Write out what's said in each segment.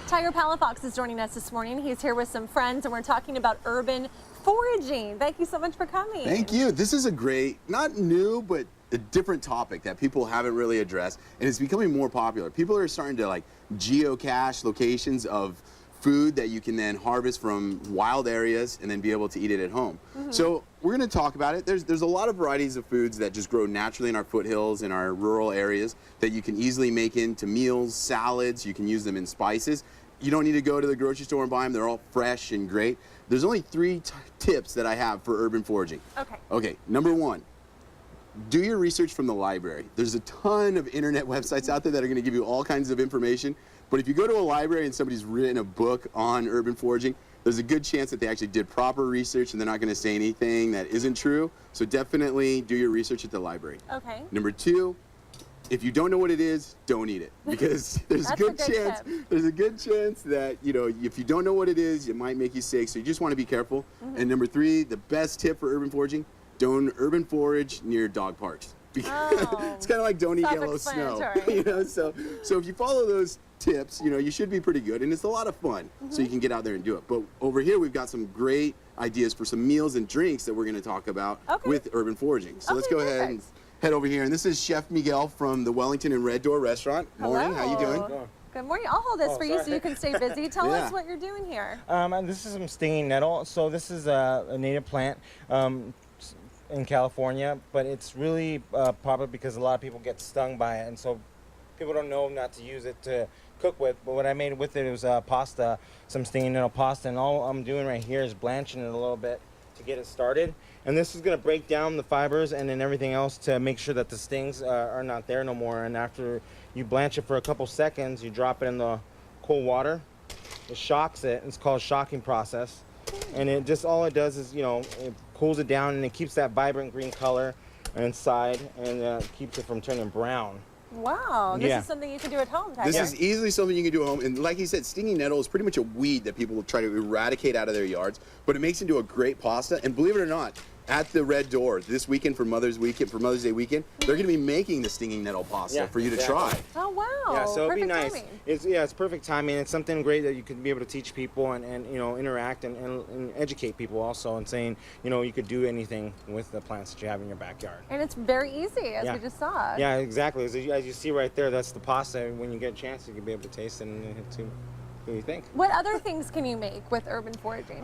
Tiger Palafox is joining us this morning. He's here with some friends, and we're talking about urban foraging. Thank you so much for coming. Thank you. This is a great, not new, but a different topic that people haven't really addressed, and it's becoming more popular. People are starting to like geocache locations of food that you can then harvest from wild areas and then be able to eat it at home. So we're going to talk about it. There's a lot of varieties of foods that just grow naturally in our foothills, in our rural areas, that you can easily make into meals, salads. You can use them in spices. You don't need to go to the grocery store and buy them. They're all fresh and great. There's only three tips that I have for urban foraging. Okay, number one, do your research from the library. There's a ton of internet websites out there that are going to give you all kinds of information. But if you go to a library and somebody's written a book on urban foraging, there's a good chance that they actually did proper research and they're not going to say anything that isn't true. So definitely do your research at the library. Okay. Number two, if you don't know what it is, don't eat it, because there's a good chance that, you know, if you don't know what it is, it might make you sick. So you just want to be careful. And number three, the best tip for urban foraging: don't urban forage near dog parks. It's kind of like don't eat yellow snow. You know, so if you follow those tips, you know, you should be pretty good, and it's a lot of fun. So you can get out there and do it. But over here we've got some great ideas for some meals and drinks that we're going to talk about with urban foraging. So let's go ahead and head over here. And this is Chef Miguel from the Wellington and Red Door restaurant. Morning. How you doing? Good morning. I'll hold this for you so you can stay busy. Tell us what you're doing here. This is some stinging nettle. So this is a native plant in California, but it's really popular because a lot of people get stung by it, and so people don't know not to use it to cook with. But what I made with it was pasta, some stinging nettle pasta, and all I'm doing right here is blanching it a little bit to get it started. And this is going to break down the fibers and then everything else to make sure that the stings are not there no more. And after you blanch it for a couple seconds, you drop it in the cold water. It shocks it. It's called shocking process. And it just, all it does is, you know, it cools it down and it keeps that vibrant green color inside, and keeps it from turning brown. Wow, this is something you can do at home. This is easily something you can do at home. And like you said, stinging nettle is pretty much a weed that people will try to eradicate out of their yards, but it makes into a great pasta. And believe it or not, at the Red Door this weekend for Mother's Day weekend, they're going to be making the stinging nettle pasta for you to try. Oh wow! Yeah, so it'd be nice. Timing. It's perfect timing. It's something great that you could be able to teach people and you know, interact and educate people also, and saying, you know, you could do anything with the plants that you have in your backyard. And it's very easy, as we just saw. Yeah, exactly. As you see right there, that's the pasta. When you get a chance, you can be able to taste it and see what you think. What other things can you make with urban foraging?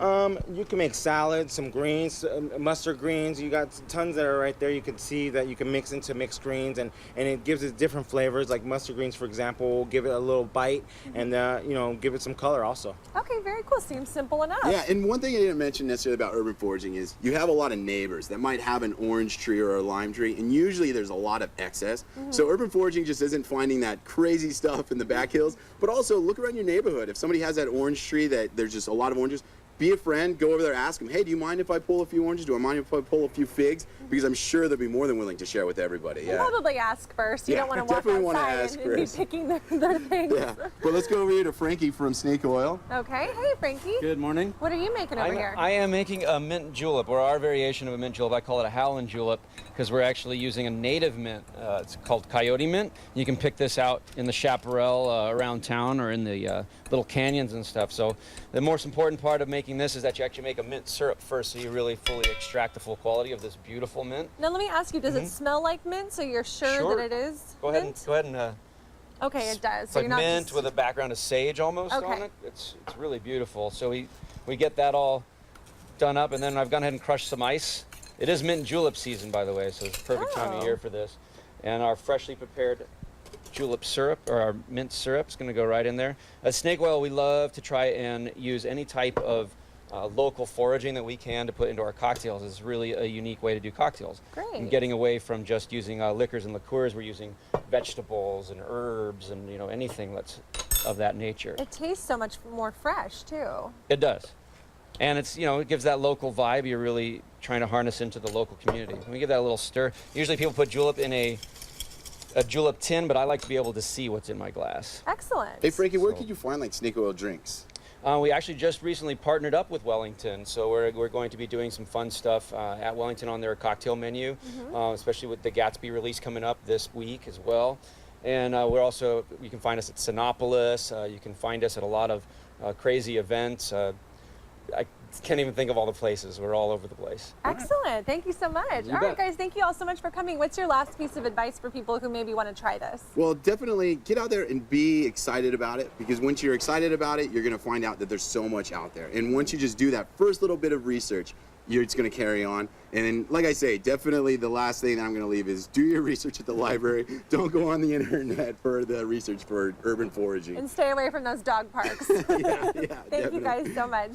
You can make salads, some greens, mustard greens. You got tons that are right there. You can see that you can mix into mixed greens, and it gives it different flavors. Like mustard greens, for example, will give it a little bite and you know, give it some color also. Okay, very cool. Seems simple enough. Yeah, and one thing I didn't mention necessarily about urban foraging is you have a lot of neighbors that might have an orange tree or a lime tree, and usually there's a lot of excess. So urban foraging just isn't finding that crazy stuff in the back hills, but also look around your neighborhood. If somebody has that orange tree that there's just a lot of oranges, be a friend, go over there, ask them, hey, do you mind if I pull a few oranges? Do I mind if I pull a few figs? Because I'm sure they'll be more than willing to share with everybody. You'll probably ask first. You don't want to walk outside and be picking their things. Well, let's go over here to Frankie from Snake Oil. Okay. Hey, Frankie. Good morning. What are you making over here? I am making a mint julep, or our variation of a mint julep. I call it a howlin' julep because we're actually using a native mint. It's called coyote mint. You can pick this out in the chaparral around town or in the little canyons and stuff. So the most important part of making this is that you actually make a mint syrup first, so you really fully extract the full quality of this beautiful mint. Now let me ask you, does it smell like mint, so you're sure that it is Go ahead mint? and okay, it does. It's so like you're not mint just... with a background of sage almost on it. It's really beautiful. So we get that all done up, and then I've gone ahead and crushed some ice. It is mint julep season, by the way, so it's the perfect time of year for this. And our freshly prepared julep syrup, or our mint syrup, is going to go right in there. At Snake Oil, we love to try and use any type of local foraging that we can to put into our cocktails. Is really a unique way to do cocktails. Great. And getting away from just using liquors and liqueurs, we're using vegetables and herbs and, you know, anything that's of that nature. It tastes so much more fresh too. It does. And it's, you know, it gives that local vibe. You're really trying to harness into the local community. We give that a little stir. Usually people put julep in a julep tin, but I like to be able to see what's in my glass. Excellent. Hey Frankie, where could you find like Snake Oil drinks? We actually just recently partnered up with Wellington, so we're going to be doing some fun stuff at Wellington on their cocktail menu, especially with the Gatsby release coming up this week as well. And you can find us at Sinopolis. You can find us at a lot of crazy events. I can't even think of all the places. We're all over the place. Excellent. Thank you so much. All right, guys, thank you all so much for coming. What's your last piece of advice for people who maybe want to try this? Well, definitely get out there and be excited about it, because once you're excited about it, you're going to find out that there's so much out there. And once you just do that first little bit of research, it's going to carry on. And then, like I say, definitely the last thing that I'm going to leave is do your research at the library. Don't go on the internet for the research for urban foraging. And stay away from those dog parks. Yeah, Thank definitely. you guys so much.